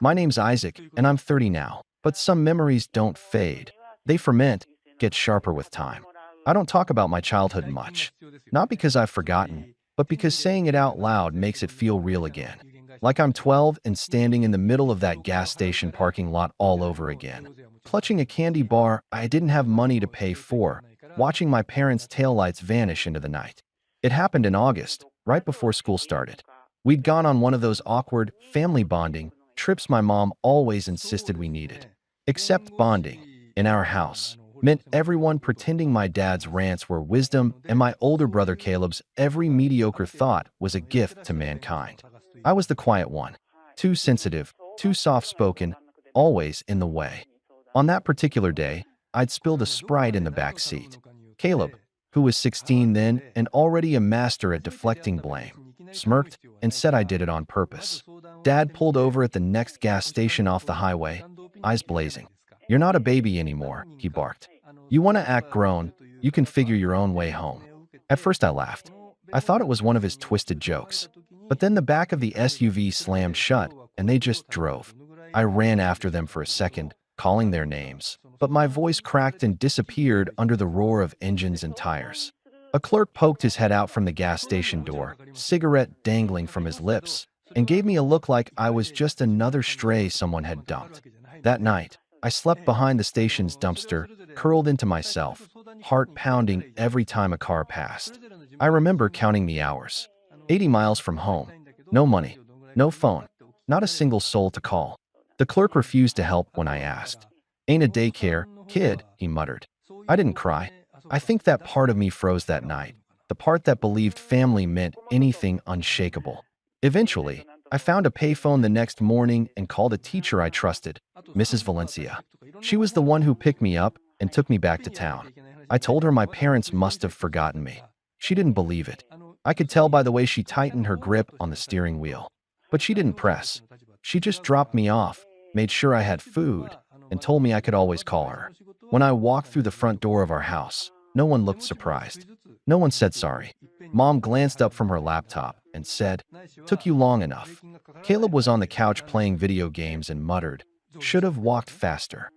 My name's Isaac, and I'm 30 now. But some memories don't fade. They ferment, get sharper with time. I don't talk about my childhood much. Not because I've forgotten, but because saying it out loud makes it feel real again. Like I'm 12 and standing in the middle of that gas station parking lot all over again. Clutching a candy bar I didn't have money to pay for, watching my parents' taillights vanish into the night. It happened in August, right before school started. We'd gone on one of those awkward, family bonding trips my mom always insisted we needed. Except bonding, in our house, meant everyone pretending my dad's rants were wisdom and my older brother Caleb's every mediocre thought was a gift to mankind. I was the quiet one, too sensitive, too soft-spoken, always in the way. On that particular day, I'd spilled a Sprite in the back seat. Caleb, who was 16 then and already a master at deflecting blame, smirked and said I did it on purpose. Dad pulled over at the next gas station off the highway, eyes blazing. "You're not a baby anymore," he barked. "You want to act grown, you can figure your own way home." At first I laughed. I thought it was one of his twisted jokes. But then the back of the SUV slammed shut, and they just drove. I ran after them for a second, calling their names, but my voice cracked and disappeared under the roar of engines and tires. A clerk poked his head out from the gas station door, cigarette dangling from his lips, and gave me a look like I was just another stray someone had dumped. That night, I slept behind the station's dumpster, curled into myself, heart pounding every time a car passed. I remember counting the hours. 80 miles from home. No money. No phone. Not a single soul to call. The clerk refused to help when I asked. "Ain't a daycare, kid," he muttered. I didn't cry. I think that part of me froze that night. The part that believed family meant anything unshakable. Eventually, I found a payphone the next morning and called a teacher I trusted, Mrs. Valencia. She was the one who picked me up and took me back to town. I told her my parents must have forgotten me. She didn't believe it. I could tell by the way she tightened her grip on the steering wheel. But she didn't press. She just dropped me off, made sure I had food, and told me I could always call her. When I walked through the front door of our house, no one looked surprised. No one said sorry. Mom glanced up from her laptop and said, "Took you long enough." Caleb was on the couch playing video games and muttered, "Should have walked faster."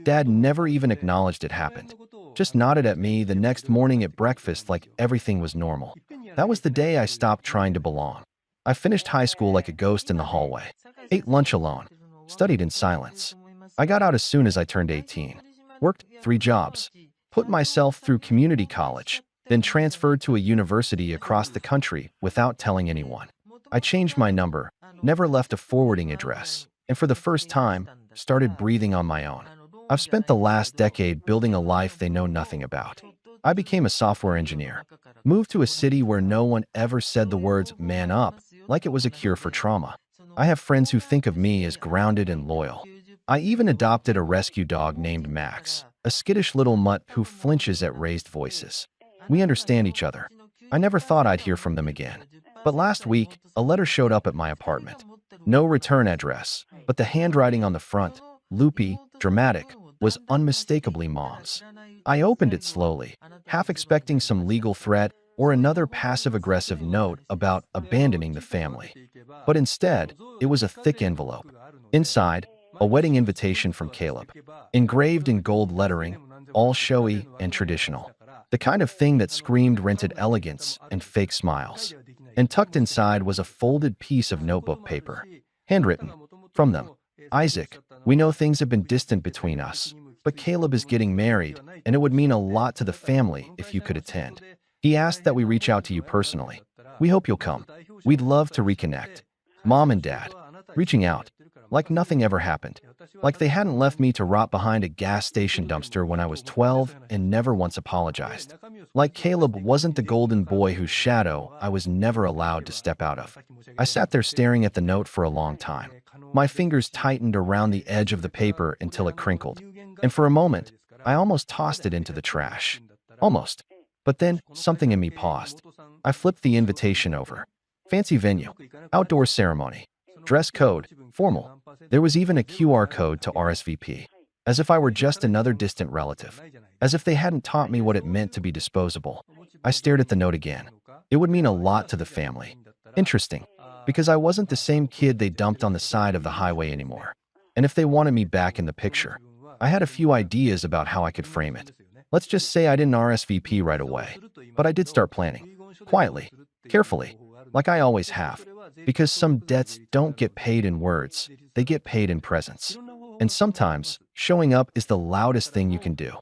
Dad never even acknowledged it happened. Just nodded at me the next morning at breakfast like everything was normal. That was the day I stopped trying to belong. I finished high school like a ghost in the hallway. Ate lunch alone. Studied in silence. I got out as soon as I turned 18. Worked 3 jobs. Put myself through community college, then transferred to a university across the country without telling anyone. I changed my number, never left a forwarding address, and for the first time, started breathing on my own. I've spent the last decade building a life they know nothing about. I became a software engineer. Moved to a city where no one ever said the words "man up," like it was a cure for trauma. I have friends who think of me as grounded and loyal. I even adopted a rescue dog named Max, a skittish little mutt who flinches at raised voices. We understand each other. I never thought I'd hear from them again. But last week, a letter showed up at my apartment. No return address, but the handwriting on the front, loopy, dramatic, was unmistakably Mom's. I opened it slowly, half expecting some legal threat or another passive-aggressive note about abandoning the family. But instead, it was a thick envelope. Inside, a wedding invitation from Caleb, engraved in gold lettering, all showy and traditional. The kind of thing that screamed rented elegance and fake smiles. And tucked inside was a folded piece of notebook paper. Handwritten. From them. "Isaac, we know things have been distant between us, but Caleb is getting married, and it would mean a lot to the family if you could attend. He asked that we reach out to you personally. We hope you'll come. We'd love to reconnect." Mom and Dad. Reaching out. Like nothing ever happened. Like they hadn't left me to rot behind a gas station dumpster when I was 12 and never once apologized. Like Caleb wasn't the golden boy whose shadow I was never allowed to step out of. I sat there staring at the note for a long time. My fingers tightened around the edge of the paper until it crinkled. And for a moment, I almost tossed it into the trash. Almost. But then, something in me paused. I flipped the invitation over. Fancy venue. Outdoor ceremony. Dress code. Formal. There was even a QR code to RSVP. As if I were just another distant relative. As if they hadn't taught me what it meant to be disposable. I stared at the note again. It would mean a lot to the family. Interesting. because I wasn't the same kid they dumped on the side of the highway anymore. And if they wanted me back in the picture, I had a few ideas about how I could frame it. Let's just say I didn't RSVP right away, but I did start planning. Quietly, carefully, like I always have. Because some debts don't get paid in words, they get paid in presence. And sometimes, showing up is the loudest thing you can do.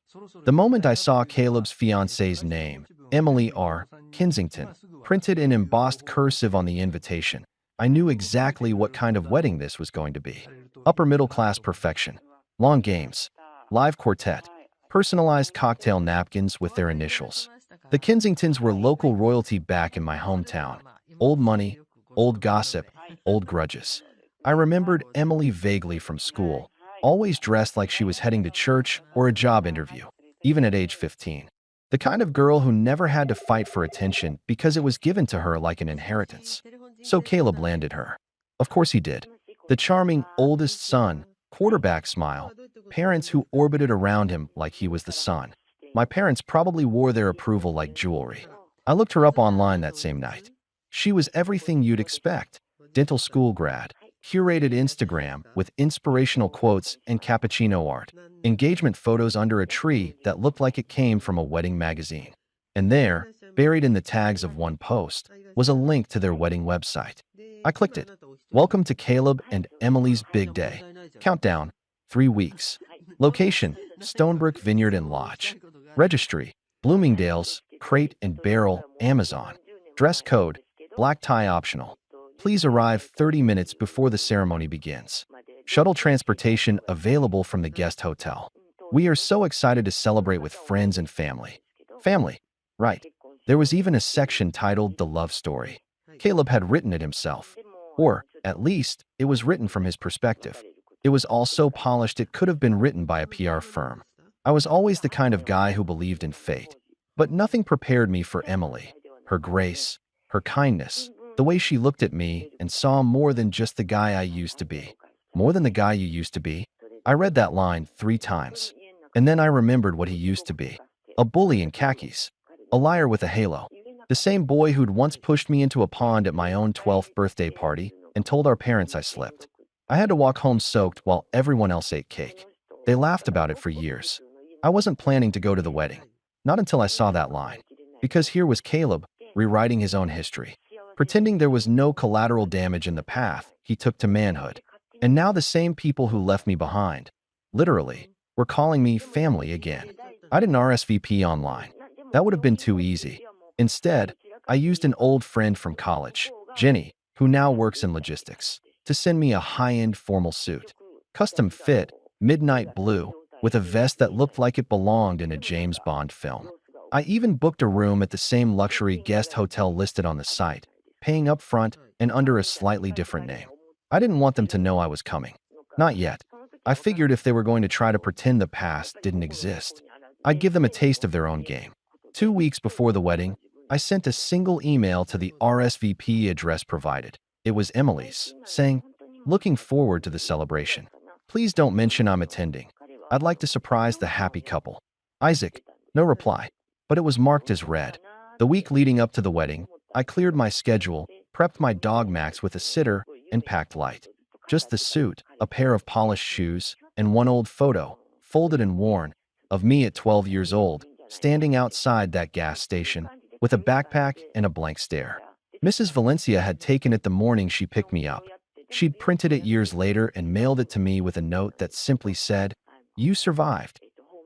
The moment I saw Caleb's fiance's name, Emily R. Kensington, printed in embossed cursive on the invitation, I knew exactly what kind of wedding this was going to be. Upper middle class perfection, long games, live quartet, personalized cocktail napkins with their initials. The Kensingtons were local royalty back in my hometown. Old money, old gossip, old grudges. I remembered Emily vaguely from school, always dressed like she was heading to church or a job interview, even at age 15. The kind of girl who never had to fight for attention because it was given to her like an inheritance. So Caleb landed her. Of course he did. The charming oldest son, quarterback smile, parents who orbited around him like he was the sun. My parents probably wore their approval like jewelry. I looked her up online that same night. She was everything you'd expect. Dental school grad, curated Instagram with inspirational quotes and cappuccino art, engagement photos under a tree that looked like it came from a wedding magazine. And there, buried in the tags of one post, was a link to their wedding website. I clicked it. Welcome to Caleb and Emily's big day. Countdown, 3 weeks. Location, Stonebrook Vineyard and Lodge. Registry, Bloomingdale's, Crate and Barrel, Amazon. Dress code, black tie optional. Please arrive 30 minutes before the ceremony begins. Shuttle transportation available from the guest hotel. We are so excited to celebrate with friends and family. Family, right. There was even a section titled The Love Story. Caleb had written it himself. Or, at least, it was written from his perspective. It was all so polished it could have been written by a PR firm. I was always the kind of guy who believed in fate. But nothing prepared me for Emily. Her grace, her kindness, the way she looked at me and saw more than just the guy I used to be. More than the guy you used to be? I read that line 3 times. And then I remembered what he used to be. A bully in khakis. A liar with a halo. The same boy who'd once pushed me into a pond at my own 12th birthday party and told our parents I slipped. I had to walk home soaked while everyone else ate cake. They laughed about it for years. I wasn't planning to go to the wedding. Not until I saw that line. Because here was Caleb, rewriting his own history. Pretending there was no collateral damage in the path he took to manhood. And now the same people who left me behind, literally, were calling me family again. I didn't RSVP online. That would have been too easy. Instead, I used an old friend from college, Jenny, who now works in logistics, to send me a high-end formal suit. Custom fit, midnight blue, with a vest that looked like it belonged in a James Bond film. I even booked a room at the same luxury guest hotel listed on the site, paying up front and under a slightly different name. I didn't want them to know I was coming. Not yet. I figured if they were going to try to pretend the past didn't exist, I'd give them a taste of their own game. 2 weeks before the wedding, I sent a single email to the RSVP address provided. It was Emily's, saying, "Looking forward to the celebration. Please don't mention I'm attending. I'd like to surprise the happy couple." Isaac, no reply, but it was marked as read. The week leading up to the wedding, I cleared my schedule, prepped my dog Max with a sitter, and packed light. Just the suit, a pair of polished shoes, and one old photo, folded and worn, of me at 12 years old, standing outside that gas station, with a backpack and a blank stare. Mrs. Valencia had taken it the morning she picked me up. She'd printed it years later and mailed it to me with a note that simply said, "You survived."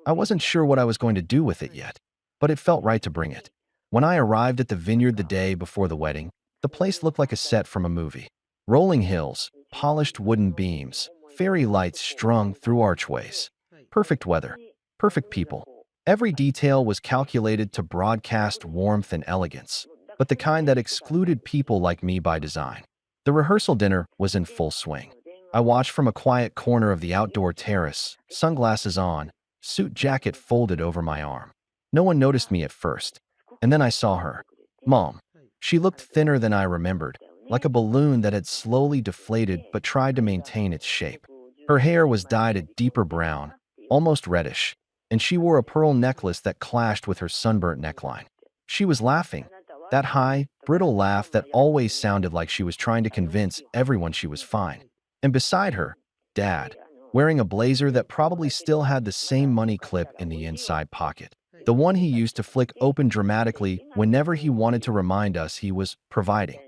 I wasn't sure what I was going to do with it yet, but it felt right to bring it. When I arrived at the vineyard the day before the wedding, the place looked like a set from a movie. Rolling hills, polished wooden beams, fairy lights strung through archways. Perfect weather, perfect people. Every detail was calculated to broadcast warmth and elegance, but the kind that excluded people like me by design. The rehearsal dinner was in full swing. I watched from a quiet corner of the outdoor terrace, sunglasses on, suit jacket folded over my arm. No one noticed me at first, and then I saw her. Mom. She looked thinner than I remembered, like a balloon that had slowly deflated but tried to maintain its shape. Her hair was dyed a deeper brown, almost reddish, and she wore a pearl necklace that clashed with her sunburnt neckline. She was laughing, That high, brittle laugh that always sounded like she was trying to convince everyone she was fine. And beside her, Dad, wearing a blazer that probably still had the same money clip in the inside pocket. The one he used to flick open dramatically whenever he wanted to remind us he was providing.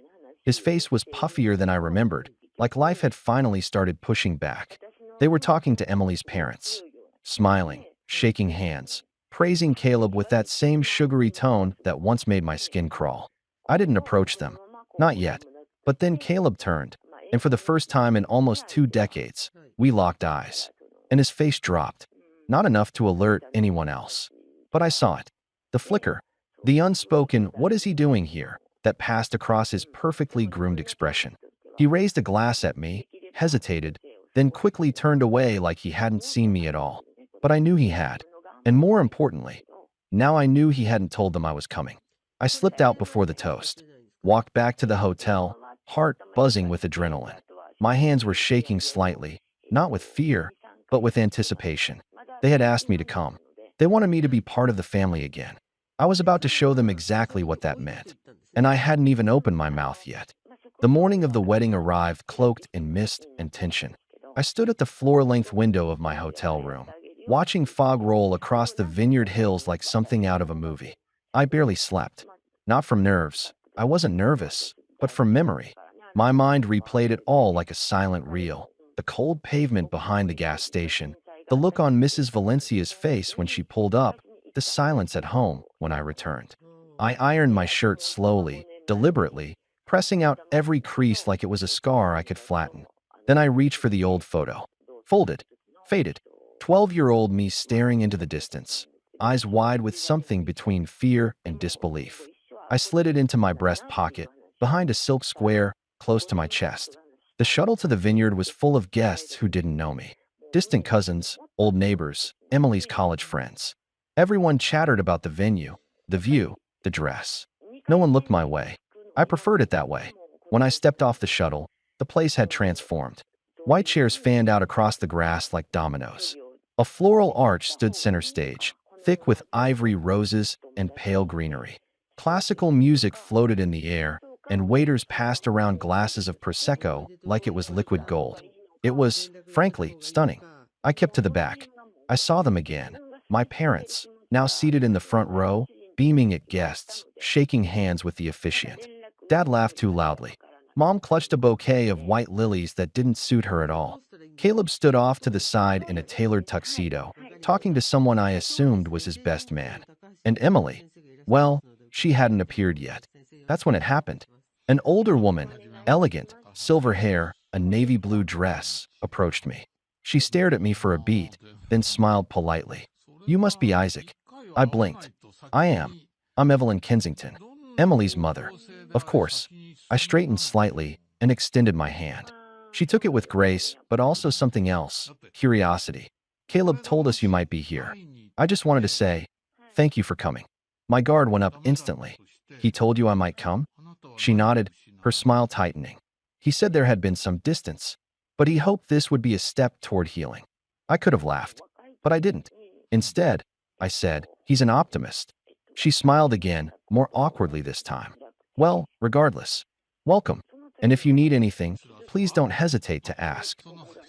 His face was puffier than I remembered, like life had finally started pushing back. They were talking to Emily's parents, smiling, shaking hands, praising Caleb with that same sugary tone that once made my skin crawl. I didn't approach them. Not yet. But then Caleb turned, and for the first time in almost 2 decades, we locked eyes. And his face dropped. Not enough to alert anyone else. But I saw it. The flicker. The unspoken, "What is he doing here?" that passed across his perfectly groomed expression. He raised a glass at me, hesitated, then quickly turned away like he hadn't seen me at all. But I knew he had. And more importantly, now I knew he hadn't told them I was coming. I slipped out before the toast, walked back to the hotel, heart buzzing with adrenaline. My hands were shaking slightly, not with fear, but with anticipation. They had asked me to come. They wanted me to be part of the family again. I was about to show them exactly what that meant. And I hadn't even opened my mouth yet. The morning of the wedding arrived cloaked in mist and tension. I stood at the floor-length window of my hotel room, watching fog roll across the Vineyard Hills like something out of a movie. I barely slept. Not from nerves. I wasn't nervous, but from memory. My mind replayed it all like a silent reel. The cold pavement behind the gas station, the look on Mrs. Valencia's face when she pulled up, the silence at home when I returned. I ironed my shirt slowly, deliberately, pressing out every crease like it was a scar I could flatten. Then I reached for the old photo. Folded. Faded. 12-year-old me staring into the distance, eyes wide with something between fear and disbelief. I slid it into my breast pocket, behind a silk square, close to my chest. The shuttle to the vineyard was full of guests who didn't know me. Distant cousins, old neighbors, Emily's college friends. Everyone chattered about the venue, the view, the dress. No one looked my way. I preferred it that way. When I stepped off the shuttle, the place had transformed. White chairs fanned out across the grass like dominoes. A floral arch stood center stage, thick with ivory roses and pale greenery. Classical music floated in the air, and waiters passed around glasses of Prosecco like it was liquid gold. It was, frankly, stunning. I kept to the back. I saw them again. My parents, now seated in the front row, beaming at guests, shaking hands with the officiant. Dad laughed too loudly. Mom clutched a bouquet of white lilies that didn't suit her at all. Caleb stood off to the side in a tailored tuxedo, talking to someone I assumed was his best man. And Emily, well, she hadn't appeared yet. That's when it happened. An older woman, elegant, silver hair, a navy blue dress, approached me. She stared at me for a beat, then smiled politely. "You must be Isaac." I blinked. "I am. I'm Evelyn Kensington, Emily's mother." Of course. I straightened slightly and extended my hand. She took it with grace, but also something else, curiosity. "Caleb told us you might be here. I just wanted to say, thank you for coming." My guard went up instantly. "He told you I might come?" She nodded, her smile tightening. "He said there had been some distance, but he hoped this would be a step toward healing." I could have laughed, but I didn't. Instead, I said, "He's an optimist." She smiled again, more awkwardly this time. "Well, regardless, welcome. And if you need anything, please don't hesitate to ask."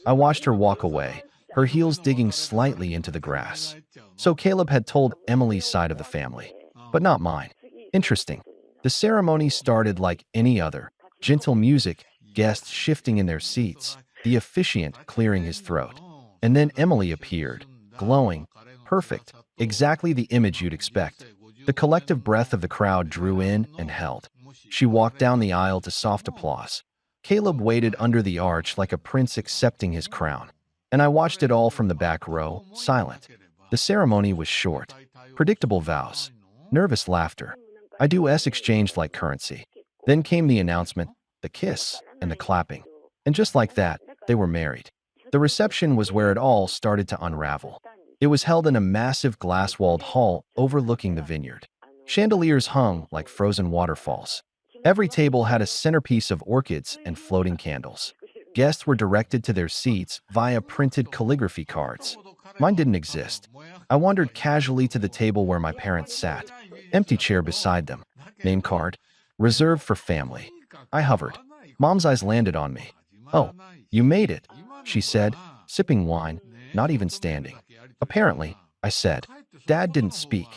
I watched her walk away, her heels digging slightly into the grass. So Caleb had told Emily's side of the family, but not mine. Interesting. The ceremony started like any other. Gentle music, guests shifting in their seats, the officiant clearing his throat. And then Emily appeared, glowing, perfect, exactly the image you'd expect. The collective breath of the crowd drew in and held. She walked down the aisle to soft applause. Caleb waited under the arch like a prince accepting his crown. And I watched it all from the back row, silent. The ceremony was short. Predictable vows. Nervous laughter. I-do-s exchanged like currency. Then came the announcement, the kiss, and the clapping. And just like that, they were married. The reception was where it all started to unravel. It was held in a massive glass-walled hall overlooking the vineyard. Chandeliers hung like frozen waterfalls. Every table had a centerpiece of orchids and floating candles. Guests were directed to their seats via printed calligraphy cards. Mine didn't exist. I wandered casually to the table where my parents sat, empty chair beside them. Name card. Reserved for family. I hovered. Mom's eyes landed on me. Oh, you made it, she said, sipping wine, not even standing. Apparently, I said. Dad didn't speak.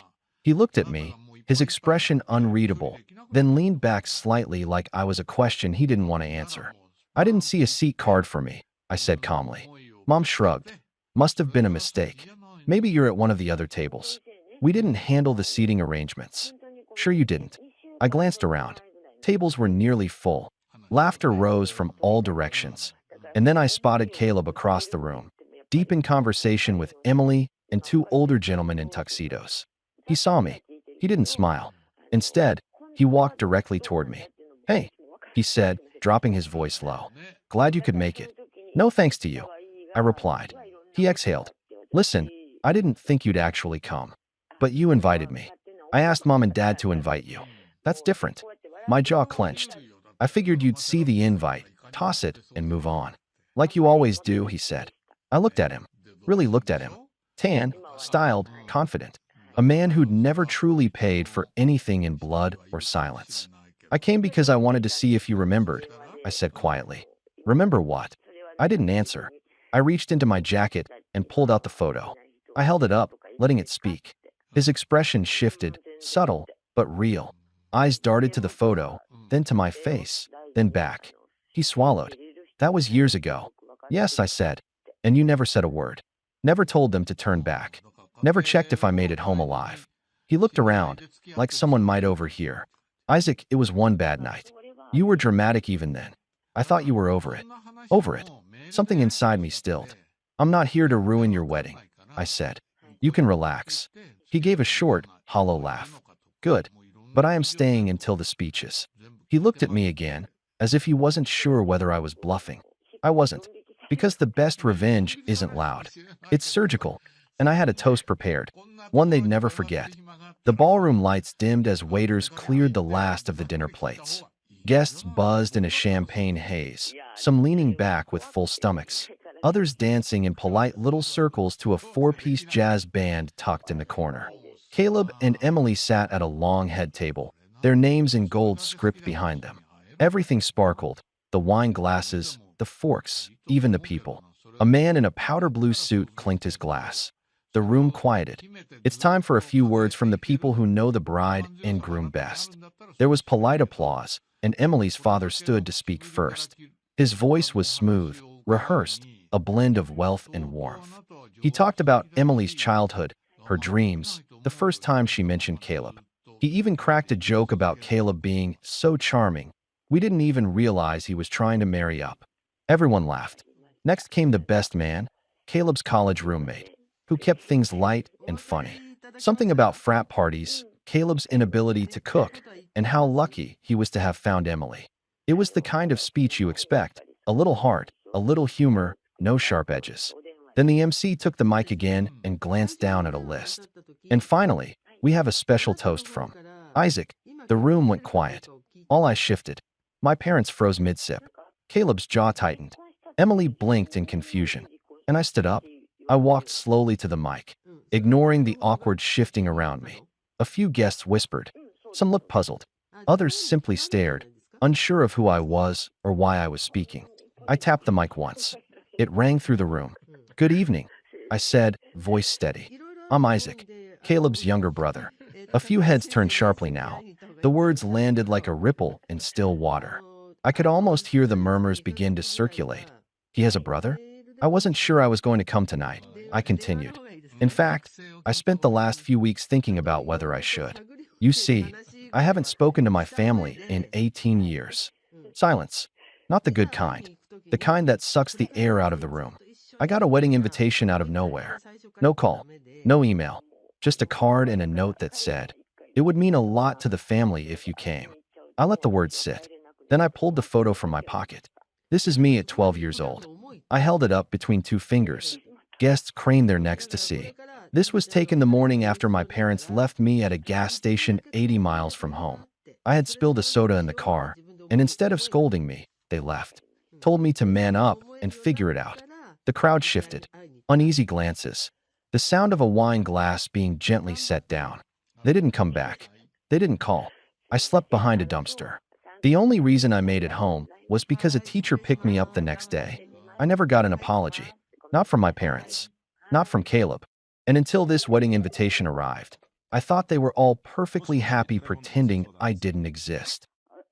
He looked at me, his expression unreadable, then leaned back slightly like I was a question he didn't want to answer. I didn't see a seat card for me, I said calmly. Mom shrugged. Must have been a mistake. Maybe you're at one of the other tables. We didn't handle the seating arrangements. Sure you didn't. I glanced around. Tables were nearly full. Laughter rose from all directions. And then I spotted Caleb across the room, deep in conversation with Emily and two older gentlemen in tuxedos. He saw me. He didn't smile. Instead, he walked directly toward me. Hey, he said, dropping his voice low. Glad you could make it. No thanks to you, I replied. He exhaled. Listen, I didn't think you'd actually come. But you invited me. I asked Mom and Dad to invite you. That's different. My jaw clenched. I figured you'd see the invite, toss it, and move on. Like you always do, he said. I looked at him. Really looked at him. Tan, styled, confident. A man who'd never truly paid for anything in blood or silence. I came because I wanted to see if you remembered, I said quietly. Remember what? I didn't answer. I reached into my jacket and pulled out the photo. I held it up, letting it speak. His expression shifted, subtle, but real. Eyes darted to the photo, then to my face, then back. He swallowed. That was years ago. Yes, I said. And you never said a word. Never told them to turn back. Never checked if I made it home alive. He looked around, like someone might overhear. Isaac, it was one bad night. You were dramatic even then. I thought you were over it. Over it. Something inside me stilled. I'm not here to ruin your wedding, I said. You can relax. He gave a short, hollow laugh. Good. But I am staying until the speeches. He looked at me again, as if he wasn't sure whether I was bluffing. I wasn't. Because the best revenge isn't loud. It's surgical. And I had a toast prepared. One they'd never forget. The ballroom lights dimmed as waiters cleared the last of the dinner plates. Guests buzzed in a champagne haze, some leaning back with full stomachs, others dancing in polite little circles to a four-piece jazz band tucked in the corner. Caleb and Emily sat at a long head table, their names in gold script behind them. Everything sparkled, the wine glasses, the forks, even the people. A man in a powder blue suit clinked his glass. The room quieted. It's time for a few words from the people who know the bride and groom best. There was polite applause, and Emily's father stood to speak first. His voice was smooth, rehearsed, a blend of wealth and warmth. He talked about Emily's childhood, her dreams, the first time she mentioned Caleb. He even cracked a joke about Caleb being so charming, we didn't even realize he was trying to marry up. Everyone laughed. Next came the best man, Caleb's college roommate, who kept things light and funny. Something about frat parties, Caleb's inability to cook, and how lucky he was to have found Emily. It was the kind of speech you expect, a little heart, a little humor, no sharp edges. Then the MC took the mic again and glanced down at a list. And finally, we have a special toast from Isaac. The room went quiet. All eyes shifted. My parents froze mid-sip. Caleb's jaw tightened. Emily blinked in confusion. And I stood up. I walked slowly to the mic, ignoring the awkward shifting around me. A few guests whispered. Some looked puzzled. Others simply stared, unsure of who I was or why I was speaking. I tapped the mic once. It rang through the room. Good evening, I said, voice steady. I'm Isaac, Caleb's younger brother. A few heads turned sharply now. The words landed like a ripple in still water. I could almost hear the murmurs begin to circulate. He has a brother? I wasn't sure I was going to come tonight, I continued. In fact, I spent the last few weeks thinking about whether I should. You see, I haven't spoken to my family in 18 years. Silence. Not the good kind. The kind that sucks the air out of the room. I got a wedding invitation out of nowhere. No call, no email, just a card and a note that said, it would mean a lot to the family if you came. I let the words sit. Then I pulled the photo from my pocket. This is me at 12 years old. I held it up between two fingers. Guests craned their necks to see. This was taken the morning after my parents left me at a gas station 80 miles from home. I had spilled a soda in the car, and instead of scolding me, they left. Told me to man up and figure it out. The crowd shifted. Uneasy glances. The sound of a wine glass being gently set down. They didn't come back. They didn't call. I slept behind a dumpster. The only reason I made it home was because a teacher picked me up the next day. I never got an apology. Not from my parents. Not from Caleb. And until this wedding invitation arrived, I thought they were all perfectly happy pretending I didn't exist.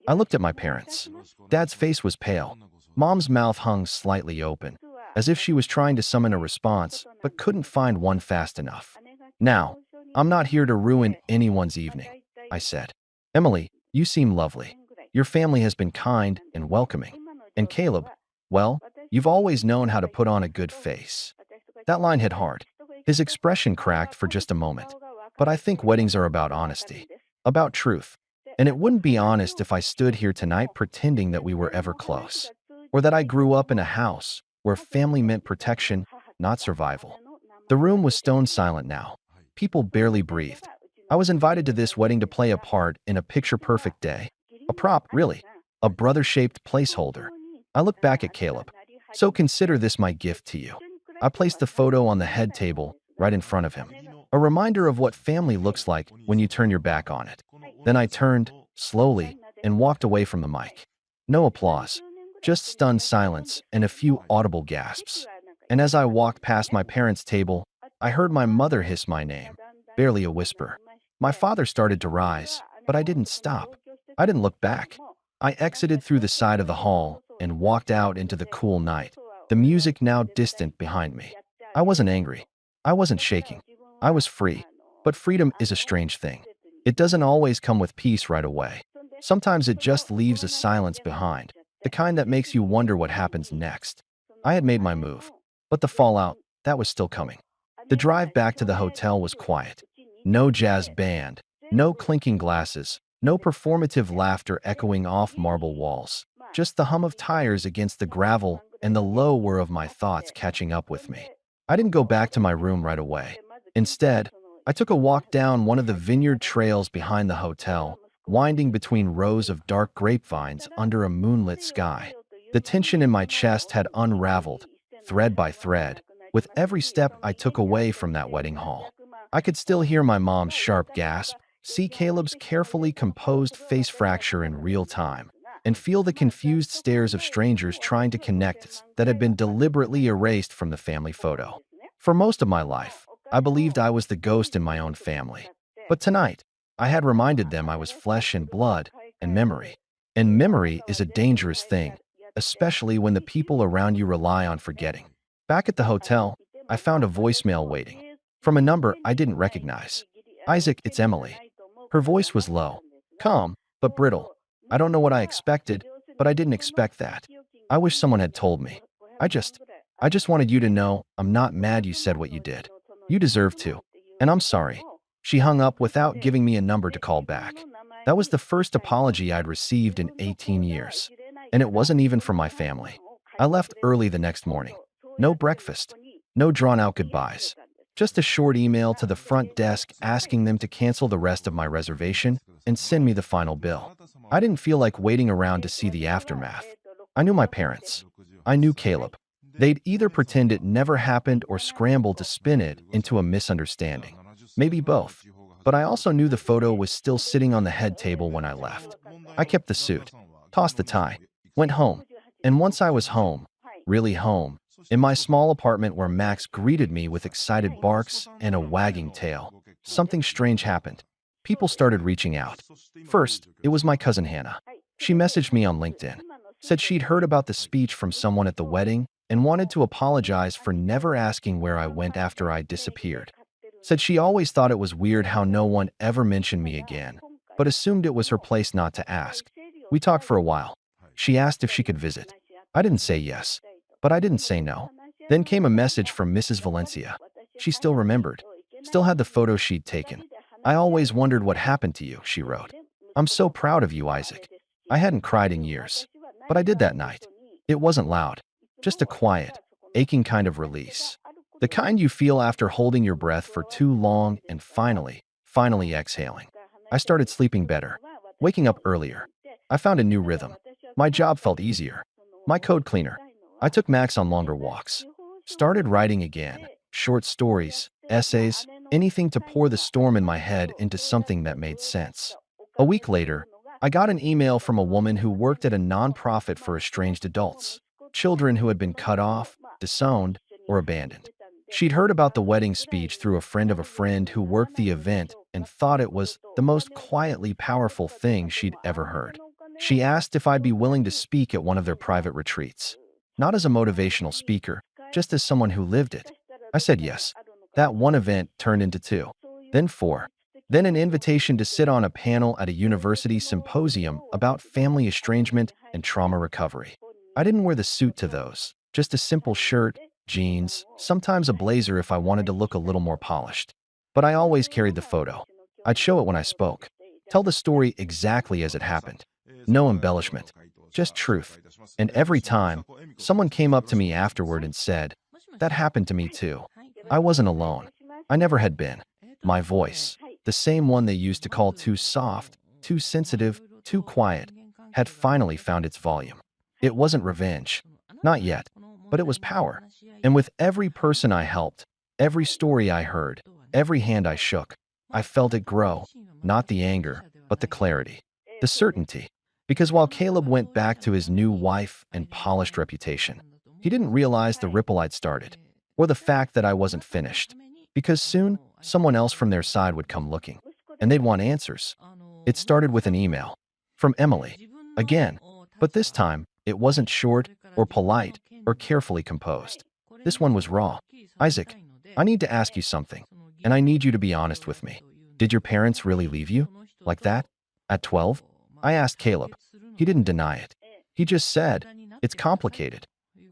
I looked at my parents. Dad's face was pale. Mom's mouth hung slightly open, as if she was trying to summon a response, but couldn't find one fast enough. Now, I'm not here to ruin anyone's evening, I said. Emily, you seem lovely. Your family has been kind and welcoming. And Caleb, well, you've always known how to put on a good face. That line hit hard. His expression cracked for just a moment. But I think weddings are about honesty, about truth. And it wouldn't be honest if I stood here tonight pretending that we were ever close, or that I grew up in a house where family meant protection, not survival. The room was stone silent now. People barely breathed. I was invited to this wedding to play a part in a picture-perfect day. A prop, really. A brother-shaped placeholder. I looked back at Caleb. So consider this my gift to you. I placed the photo on the head table right in front of him. A reminder of what family looks like when you turn your back on it. Then I turned, slowly, and walked away from the mic. No applause. Just stunned silence and a few audible gasps. And as I walked past my parents' table, I heard my mother hiss my name. Barely a whisper. My father started to rise, but I didn't stop. I didn't look back. I exited through the side of the hall and walked out into the cool night, the music now distant behind me. I wasn't angry. I wasn't shaking. I was free. But freedom is a strange thing. It doesn't always come with peace right away. Sometimes it just leaves a silence behind, the kind that makes you wonder what happens next. I had made my move, but the fallout, that was still coming. The drive back to the hotel was quiet. No jazz band, no clinking glasses, no performative laughter echoing off marble walls. Just the hum of tires against the gravel and the low whir of my thoughts catching up with me. I didn't go back to my room right away. Instead, I took a walk down one of the vineyard trails behind the hotel, winding between rows of dark grapevines under a moonlit sky. The tension in my chest had unraveled, thread by thread, with every step I took away from that wedding hall. I could still hear my mom's sharp gasp, see Caleb's carefully composed face fracture in real time, and feel the confused stares of strangers trying to connect that had been deliberately erased from the family photo. For most of my life, I believed I was the ghost in my own family. But tonight, I had reminded them I was flesh and blood and memory. And memory is a dangerous thing, especially when the people around you rely on forgetting. Back at the hotel, I found a voicemail waiting from a number I didn't recognize. Isaac, it's Emily. Her voice was low, calm, but brittle. I don't know what I expected, but I didn't expect that. I wish someone had told me. I just wanted you to know I'm not mad you said what you did. You deserve to. And I'm sorry. She hung up without giving me a number to call back. That was the first apology I'd received in 18 years. And it wasn't even from my family. I left early the next morning. No breakfast. No drawn-out goodbyes. Just a short email to the front desk asking them to cancel the rest of my reservation and send me the final bill. I didn't feel like waiting around to see the aftermath. I knew my parents. I knew Caleb. They'd either pretend it never happened or scramble to spin it into a misunderstanding. Maybe both. But I also knew the photo was still sitting on the head table when I left. I kept the suit, tossed the tie, went home. And once I was home, really home, in my small apartment where Max greeted me with excited barks and a wagging tail, something strange happened. People started reaching out. First, it was my cousin Hannah. She messaged me on LinkedIn, said she'd heard about the speech from someone at the wedding and wanted to apologize for never asking where I went after I disappeared. Said she always thought it was weird how no one ever mentioned me again, but assumed it was her place not to ask. We talked for a while. She asked if she could visit. I didn't say yes, but I didn't say no. Then came a message from Mrs. Valencia. She still remembered, still had the photo she'd taken. I always wondered what happened to you, she wrote. I'm so proud of you, Isaac. I hadn't cried in years, but I did that night. It wasn't loud, just a quiet, aching kind of release. The kind you feel after holding your breath for too long and finally exhaling. I started sleeping better, waking up earlier. I found a new rhythm. My job felt easier. My code cleaner. I took Max on longer walks. Started writing again. Short stories, essays, anything to pour the storm in my head into something that made sense. A week later, I got an email from a woman who worked at a nonprofit for estranged adults, children who had been cut off, disowned, or abandoned. She'd heard about the wedding speech through a friend of a friend who worked the event and thought it was the most quietly powerful thing she'd ever heard. She asked if I'd be willing to speak at one of their private retreats. Not as a motivational speaker, just as someone who lived it. I said yes. That one event turned into two, then four. Then an invitation to sit on a panel at a university symposium about family estrangement and trauma recovery. I didn't wear the suit to those, just a simple shirt, jeans, sometimes a blazer if I wanted to look a little more polished. But I always carried the photo. I'd show it when I spoke. Tell the story exactly as it happened. No embellishment, just truth. And every time, someone came up to me afterward and said, "That happened to me too." I wasn't alone. I never had been. My voice, the same one they used to call too soft, too sensitive, too quiet, had finally found its volume. It wasn't revenge. Not yet. But it was power. And with every person I helped, every story I heard, every hand I shook, I felt it grow, not the anger, but the clarity, the certainty. Because while Caleb went back to his new wife and polished reputation, he didn't realize the ripple I'd started, or the fact that I wasn't finished. Because soon, someone else from their side would come looking, and they'd want answers. It started with an email. From Emily. Again. But this time, it wasn't short, or polite, or carefully composed. This one was raw. "Isaac, I need to ask you something, and I need you to be honest with me. Did your parents really leave you? Like that? At 12? I asked Caleb. He didn't deny it. He just said, "It's complicated."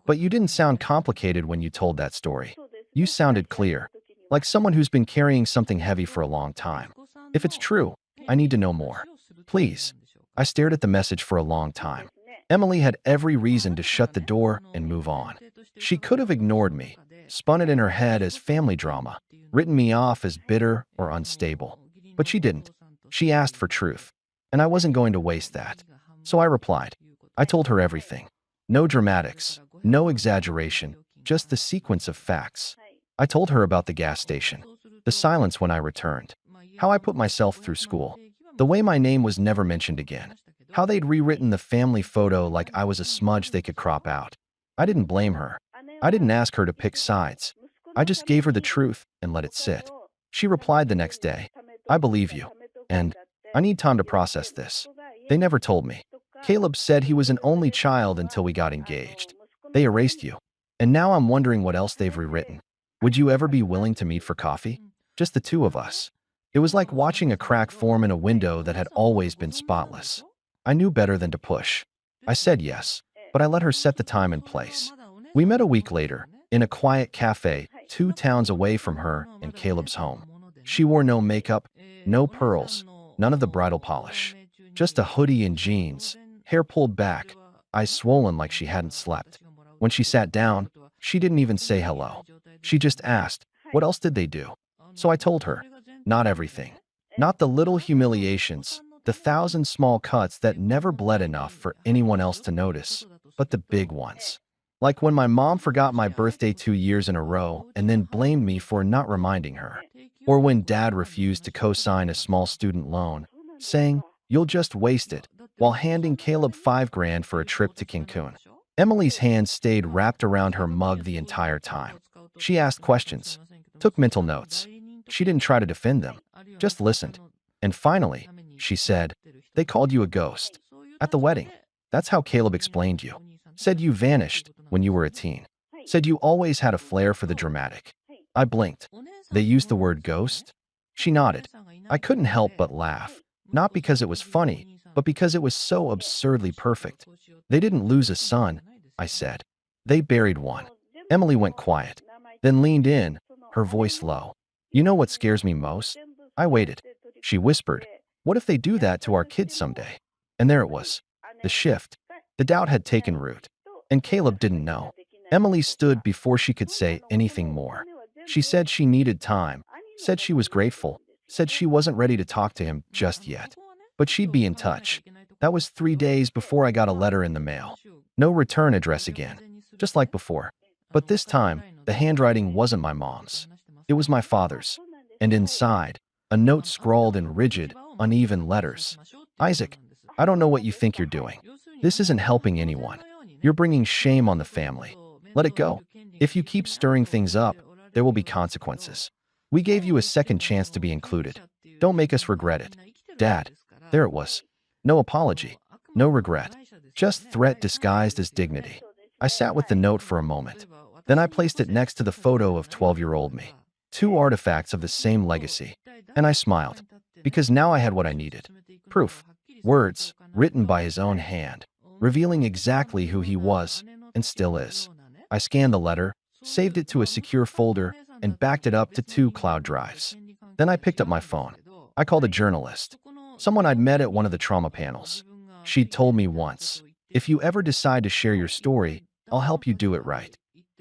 But you didn't sound complicated when you told that story. You sounded clear, like someone who's been carrying something heavy for a long time. If it's true, I need to know more. Please. I stared at the message for a long time. Emily had every reason to shut the door and move on. She could have ignored me, spun it in her head as family drama, written me off as bitter or unstable. But she didn't. She asked for truth, and I wasn't going to waste that. So I replied. I told her everything. No dramatics, no exaggeration, just the sequence of facts. I told her about the gas station, the silence when I returned, how I put myself through school, the way my name was never mentioned again, how they'd rewritten the family photo like I was a smudge they could crop out. I didn't blame her. I didn't ask her to pick sides. I just gave her the truth and let it sit. She replied the next day, "I believe you. And I need time to process this." They never told me. Caleb said he was an only child until we got engaged. They erased you. And now I'm wondering what else they've rewritten. Would you ever be willing to meet for coffee? Just the two of us. It was like watching a crack form in a window that had always been spotless. I knew better than to push. I said yes, but I let her set the time and place. We met a week later, in a quiet cafe, 2 towns away from her and Caleb's home. She wore no makeup, no pearls, none of the bridal polish. Just a hoodie and jeans, hair pulled back, eyes swollen like she hadn't slept. When she sat down, she didn't even say hello. She just asked, what else did they do? So I told her, not everything. Not the little humiliations, the 1,000 small cuts that never bled enough for anyone else to notice, but the big ones. Like when my mom forgot my birthday 2 years in a row and then blamed me for not reminding her. Or when dad refused to co-sign a small student loan, saying, "You'll just waste it," while handing Caleb $5,000 for a trip to Cancun. Emily's hand stayed wrapped around her mug the entire time. She asked questions, took mental notes. She didn't try to defend them, just listened. And finally, she said, "They called you a ghost. At the wedding. That's how Caleb explained you. Said you vanished when you were a teen. Said you always had a flair for the dramatic." I blinked. They used the word ghost? She nodded. I couldn't help but laugh. Not because it was funny, but because it was so absurdly perfect. "They didn't lose a son," I said. "They buried one." Emily went quiet, then leaned in, her voice low. "You know what scares me most?" I waited. She whispered, "What if they do that to our kids someday?" And there it was. The shift. The doubt had taken root. And Caleb didn't know. Emily stood before she could say anything more. She said she needed time, said she was grateful, said she wasn't ready to talk to him just yet. But she'd be in touch. That was 3 days before I got a letter in the mail. No return address again, just like before. But this time, the handwriting wasn't my mom's. It was my father's. And inside, a note scrawled in rigid, uneven letters. Isaac, I don't know what you think you're doing. This isn't helping anyone. You're bringing shame on the family. Let it go. If you keep stirring things up, there will be consequences. We gave you a second chance to be included. Don't make us regret it. Dad, there it was. No apology. No regret. Just threat disguised as dignity. I sat with the note for a moment. Then I placed it next to the photo of 12-year-old me. Two artifacts of the same legacy. And I smiled. Because now I had what I needed. Proof. Words, written by his own hand, revealing exactly who he was, and still is. I scanned the letter, saved it to a secure folder, and backed it up to 2 cloud drives. Then I picked up my phone. I called a journalist, someone I'd met at one of the trauma panels. She'd told me once, if you ever decide to share your story, I'll help you do it right.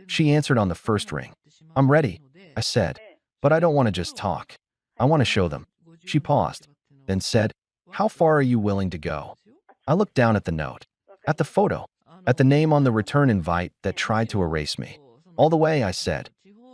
She answered on the first ring. I'm ready, I said, but I don't want to just talk. I want to show them. She paused, then said, how far are you willing to go? I looked down at the note, at the photo, at the name on the return invite that tried to erase me. All the way, I said.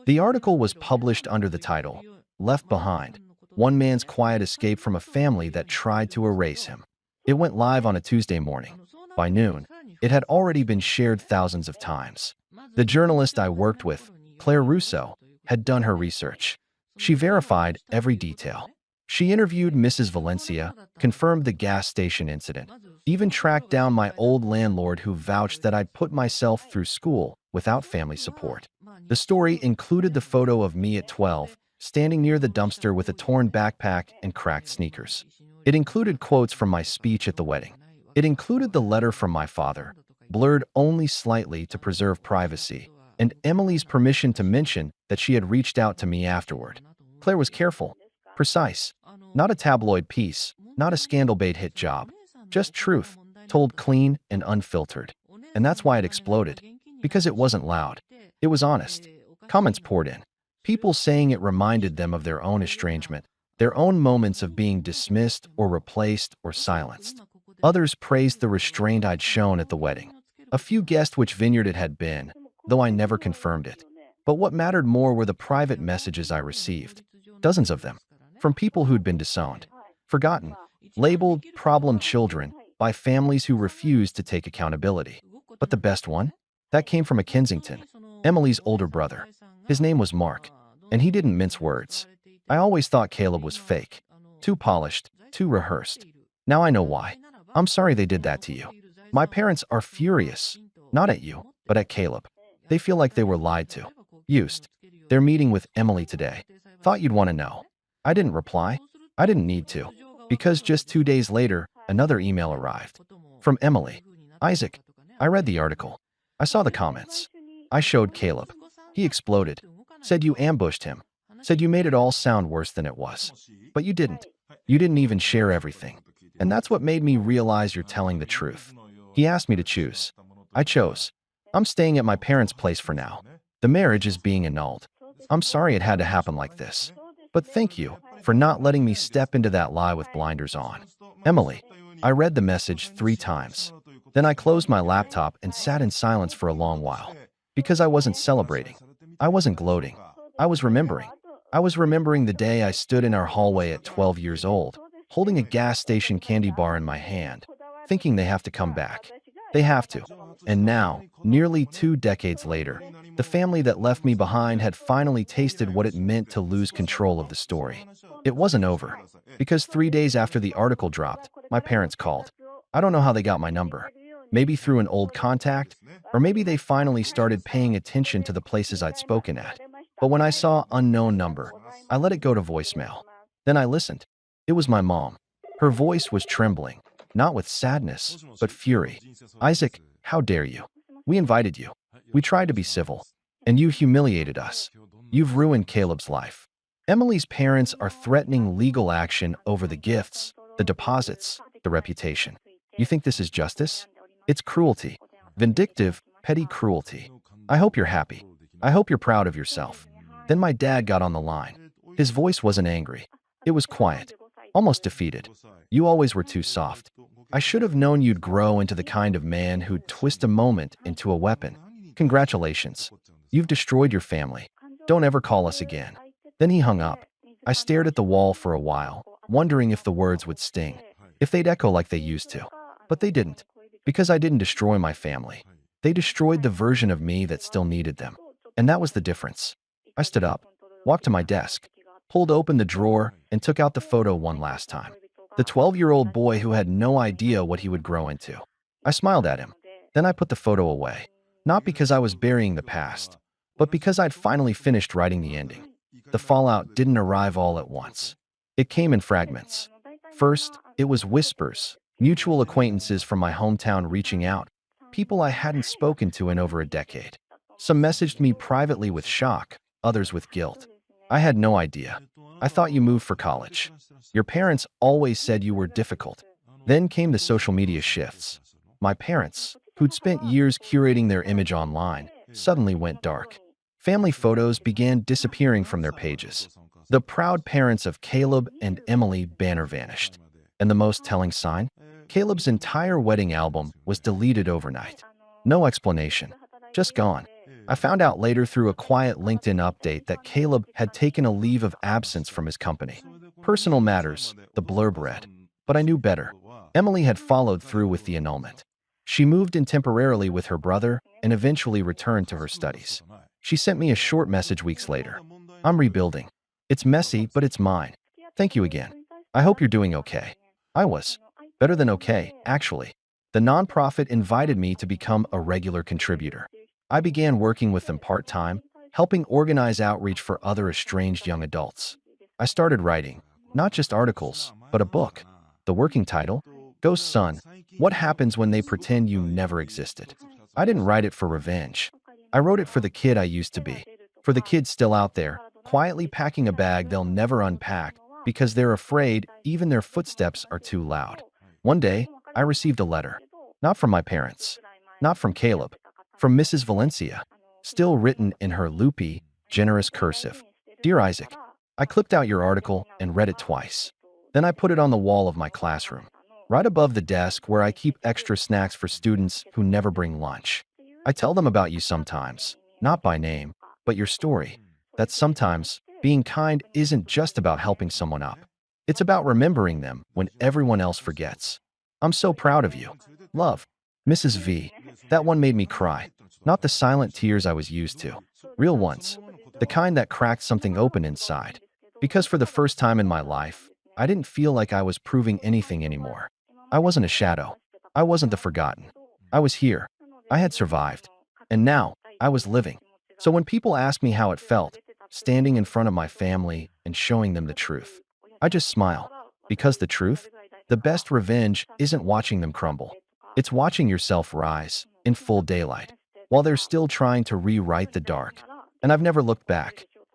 The article was published under the title, Left Behind, One Man's Quiet Escape from a Family That Tried to Erase Him. It went live on a Tuesday morning. By noon, it had already been shared thousands of times. The journalist I worked with, Claire Russo, had done her research. She verified every detail. She interviewed Mrs. Valencia, confirmed the gas station incident, even tracked down my old landlord who vouched that I'd put myself through school without family support. The story included the photo of me at 12, standing near the dumpster with a torn backpack and cracked sneakers. It included quotes from my speech at the wedding. It included the letter from my father, blurred only slightly to preserve privacy, and Emily's permission to mention that she had reached out to me afterward. Claire was careful, precise. Not a tabloid piece, not a scandal bait hit job. Just truth, told clean and unfiltered. And that's why it exploded. Because it wasn't loud. It was honest. Comments poured in. People saying it reminded them of their own estrangement, their own moments of being dismissed or replaced or silenced. Others praised the restraint I'd shown at the wedding. A few guessed which vineyard it had been, though I never confirmed it. But what mattered more were the private messages I received. Dozens of them. From people who'd been disowned, forgotten, labeled problem children by families who refused to take accountability. But the best one? That came from a Kensington, Emily's older brother. His name was Mark, and he didn't mince words. I always thought Caleb was fake, too polished, too rehearsed. Now I know why. I'm sorry they did that to you. My parents are furious, not at you, but at Caleb. They feel like they were lied to, used. They're meeting with Emily today. Thought you'd want to know. I didn't reply. I didn't need to. Because just 2 days later, another email arrived. From Emily. Isaac, I read the article. I saw the comments. I showed Caleb. He exploded. Said you ambushed him. Said you made it all sound worse than it was. But you didn't. You didn't even share everything. And that's what made me realize you're telling the truth. He asked me to choose. I chose. I'm staying at my parents' place for now. The marriage is being annulled. I'm sorry it had to happen like this. But thank you for not letting me step into that lie with blinders on. Emily, I read the message 3 times. Then I closed my laptop and sat in silence for a long while. Because I wasn't celebrating. I wasn't gloating. I was remembering. I was remembering the day I stood in our hallway at 12 years old, holding a gas station candy bar in my hand, thinking they have to come back. They have to. And now, nearly 2 decades later, the family that left me behind had finally tasted what it meant to lose control of the story. It wasn't over. Because 3 days after the article dropped, my parents called. I don't know how they got my number. Maybe through an old contact, or maybe they finally started paying attention to the places I'd spoken at. But when I saw unknown number, I let it go to voicemail. Then I listened. It was my mom. Her voice was trembling, not with sadness, but fury. Isaac, how dare you? We invited you. We tried to be civil. And you humiliated us. You've ruined Caleb's life. Emily's parents are threatening legal action over the gifts, the deposits, the reputation. You think this is justice? It's cruelty. Vindictive, petty cruelty. I hope you're happy. I hope you're proud of yourself. Then my dad got on the line. His voice wasn't angry. It was quiet, almost defeated. You always were too soft. I should have known you'd grow into the kind of man who'd twist a moment into a weapon. Congratulations. You've destroyed your family. Don't ever call us again. Then he hung up. I stared at the wall for a while, wondering if the words would sting. if they'd echo like they used to. But they didn't. Because I didn't destroy my family. They destroyed the version of me that still needed them. And that was the difference. I stood up, walked to my desk, pulled open the drawer, and took out the photo one last time. The 12-year-old boy who had no idea what he would grow into. I smiled at him. Then I put the photo away. Not because I was burying the past, but because I'd finally finished writing the ending. The fallout didn't arrive all at once. It came in fragments. First, it was whispers, mutual acquaintances from my hometown reaching out, people I hadn't spoken to in over a decade. Some messaged me privately with shock, others with guilt. I had no idea. I thought you moved for college. Your parents always said you were difficult. Then came the social media shifts. My parents, who'd spent years curating their image online, suddenly went dark. Family photos began disappearing from their pages. The proud parents of Caleb and Emily banner vanished. And the most telling sign? Caleb's entire wedding album was deleted overnight. No explanation. Just gone. I found out later through a quiet LinkedIn update that Caleb had taken a leave of absence from his company. Personal matters, the blurb read. But I knew better. Emily had followed through with the annulment. She moved in temporarily with her brother and eventually returned to her studies. She sent me a short message weeks later. I'm rebuilding. It's messy, but it's mine. Thank you again. I hope you're doing okay. I was. Better than okay, actually. The nonprofit invited me to become a regular contributor. I began working with them part-time, helping organize outreach for other estranged young adults. I started writing, not just articles, but a book. The working title? Ghost Son, What Happens When They Pretend You Never Existed. I didn't write it for revenge. I wrote it for the kid I used to be. For the kids still out there, quietly packing a bag they'll never unpack because they're afraid even their footsteps are too loud. One day, I received a letter. Not from my parents. Not from Caleb. From Mrs. Valencia. Still written in her loopy, generous cursive. Dear Isaac, I clipped out your article and read it twice. Then I put it on the wall of my classroom, right above the desk where I keep extra snacks for students who never bring lunch. I tell them about you sometimes, not by name, but your story. That sometimes, being kind isn't just about helping someone up. It's about remembering them when everyone else forgets. I'm so proud of you. Love. Mrs. V. That one made me cry. Not the silent tears I was used to. Real ones. The kind that cracked something open inside. Because for the first time in my life, I didn't feel like I was proving anything anymore. I wasn't a shadow. I wasn't the forgotten. I was here. I had survived. And now, I was living. So when people ask me how it felt, standing in front of my family and showing them the truth, I just smile. Because the truth? The best revenge isn't watching them crumble. It's watching yourself rise, in full daylight, while they're still trying to rewrite the dark. And I've never looked back.